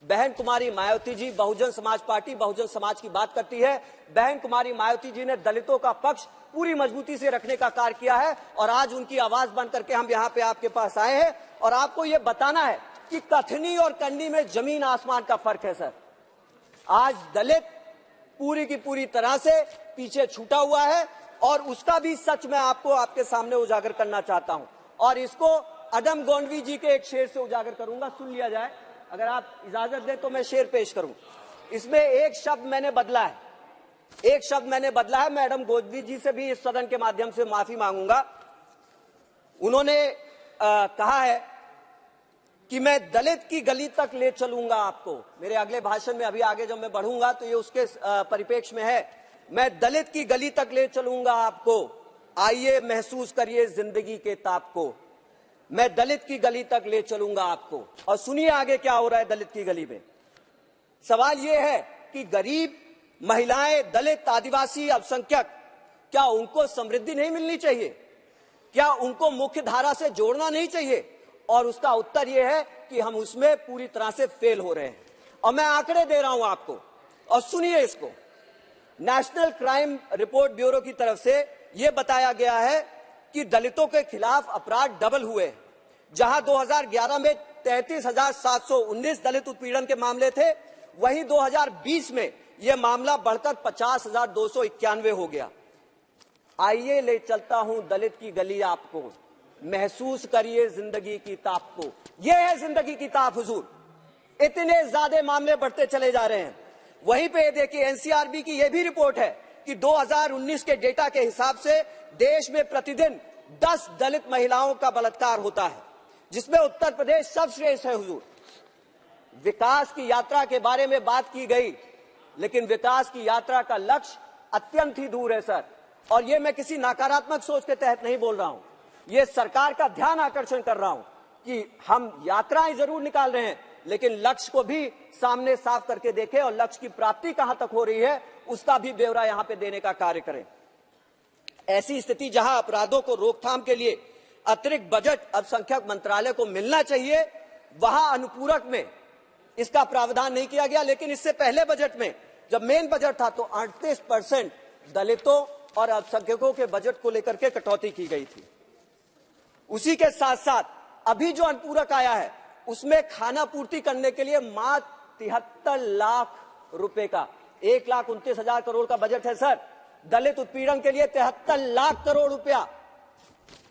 बहन कुमारी मायावती जी बहुजन समाज पार्टी बहुजन समाज की बात करती है। बहन कुमारी मायावती जी ने दलितों का पक्ष पूरी मजबूती से रखने का कार्य किया है और आज उनकी आवाज बन करके हम यहाँ पे आपके पास आए हैं और आपको ये बताना है कि कथनी और कंडी में जमीन आसमान का फर्क है। सर, आज दलित पूरी की पूरी तरह से पीछे छूटा हुआ है और उसका भी सच मैं आपको आपके सामने उजागर करना चाहता हूं और इसको अडम गोंडवी जी के एक शेर से उजागर करूंगा। सुन लिया जाए, अगर आप इजाजत दें तो मैं शेर पेश करूं। इसमें एक शब्द मैंने बदला है, एक शब्द मैंने बदला है। मैं अडम गोंडवी जी से भी इस सदन के माध्यम से माफी मांगूंगा। उन्होंने कहा है कि मैं दलित की गली तक ले चलूंगा आपको। मेरे अगले भाषण में अभी आगे जब मैं बढ़ूंगा तो ये उसके परिप्रेक्ष्य में है। मैं दलित की गली तक ले चलूंगा आपको, आइए महसूस करिए जिंदगी के ताप को। मैं दलित की गली तक ले चलूंगा आपको। और सुनिए आगे क्या हो रहा है दलित की गली में। सवाल यह है कि गरीब, महिलाएं, दलित, आदिवासी, अल्पसंख्यक, क्या उनको समृद्धि नहीं मिलनी चाहिए? क्या उनको मुख्य धारा से जोड़ना नहीं चाहिए? और उसका उत्तर यह है कि हम उसमें पूरी तरह से फेल हो रहे हैं। और मैं आंकड़े दे रहा हूं आपको और सुनिए इसको। नेशनल क्राइम रिपोर्ट ब्यूरो की तरफ से यह बताया गया है कि दलितों के खिलाफ अपराध डबल हुए। जहां 2011 में 33,719 दलित उत्पीड़न के मामले थे, वहीं 2020 में यह मामला बढ़कर 50,291 हो गया। आइए ले चलता हूं दलित की गली आपको, महसूस करिए जिंदगी की ताप को। यह है जिंदगी की ताप हुजूर। इतने ज्यादा मामले बढ़ते चले जा रहे हैं। वहीं पे देखिए एनसीआरबी की यह भी रिपोर्ट है कि 2019 के डेटा के हिसाब से देश में प्रतिदिन 10 दलित महिलाओं का बलात्कार होता है, जिसमें उत्तर प्रदेश सर्वश्रेष्ठ है हुजूर। विकास की यात्रा के बारे में बात की गई, लेकिन विकास की यात्रा का लक्ष्य अत्यंत ही दूर है सर। और यह मैं किसी नकारात्मक सोच के तहत नहीं बोल रहा हूं, ये सरकार का ध्यान आकर्षण कर रहा हूं कि हम यात्राएं जरूर निकाल रहे हैं, लेकिन लक्ष्य को भी सामने साफ करके देखें और लक्ष्य की प्राप्ति कहां तक हो रही है उसका भी ब्यौरा यहां पे देने का कार्य करें। ऐसी स्थिति जहां अपराधों को रोकथाम के लिए अतिरिक्त बजट अल्पसंख्यक मंत्रालय को मिलना चाहिए, वहां अनुपूरक में इसका प्रावधान नहीं किया गया। लेकिन इससे पहले बजट में जब मेन बजट था तो 38% दलितों और अल्पसंख्यकों के बजट को लेकर के कटौती की गई थी। उसी के साथ साथ अभी जो अनुपूरक आया है उसमें खाना पूर्ति करने के लिए मात्र 73 लाख रुपए का 1,29,000 करोड़ का बजट है सर। दलित उत्पीड़न के लिए 73 लाख करोड़ रुपया।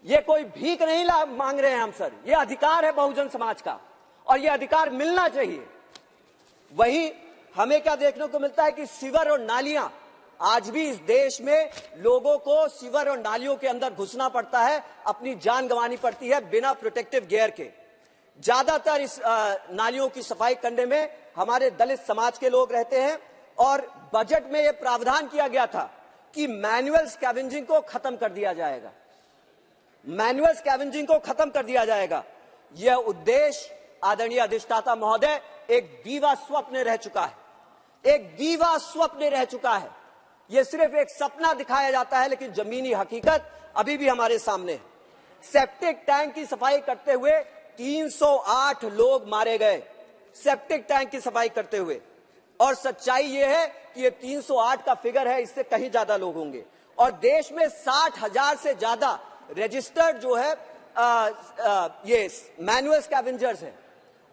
ये कोई भीख नहीं मांग रहे हैं हम सर, ये अधिकार है बहुजन समाज का और ये अधिकार मिलना चाहिए। वहीं हमें क्या देखने को मिलता है कि सीवर और नालियां, आज भी इस देश में लोगों को सीवर और नालियों के अंदर घुसना पड़ता है, अपनी जान गंवानी पड़ती है बिना प्रोटेक्टिव गियर के। ज्यादातर इस नालियों की सफाई करने में हमारे दलित समाज के लोग रहते हैं और बजट में यह प्रावधान किया गया था कि मैनुअल स्कैवेंजिंग को खत्म कर दिया जाएगा। मैनुअल स्कैवेंजिंग को खत्म कर दिया जाएगा। यह उद्देश्य आदरणीय अधिष्ठाता महोदय एक दीवा स्वप्न रह चुका है, एक दीवा स्वप्न रह चुका है। यह सिर्फ एक सपना दिखाया जाता है, लेकिन जमीनी हकीकत अभी भी हमारे सामने है। सेप्टिक टैंक की सफाई करते हुए 308 लोग मारे गए, सेप्टिक टैंक की सफाई करते हुए। और सच्चाई यह है कि ये 308 का फिगर है, इससे कहीं ज्यादा लोग होंगे। और देश में 60,000 से ज्यादा रजिस्टर्ड जो है ये मैनुअल स्कैवेंजर्स हैं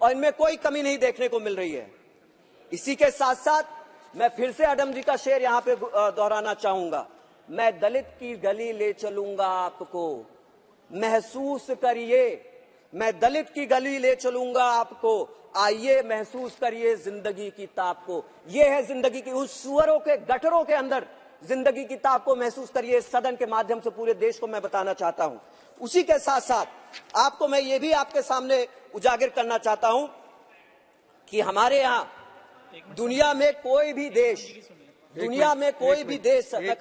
और इनमें कोई कमी नहीं देखने को मिल रही है। इसी के साथ साथ मैं फिर से अडम जी का शेर यहां पे दोहराना चाहूंगा। मैं दलित की गली ले चलूंगा आपको, महसूस करिए। मैं दलित की गली ले चलूंगा आपको, आइए महसूस करिए जिंदगी की ताप को। यह है जिंदगी की, उस सुअरों के गटरों के अंदर जिंदगी की ताप को महसूस करिए। सदन के माध्यम से पूरे देश को मैं बताना चाहता हूं। उसी के साथ साथ आपको मैं ये भी आपके सामने उजागर करना चाहता हूं कि हमारे यहां दुनिया में कोई भी देश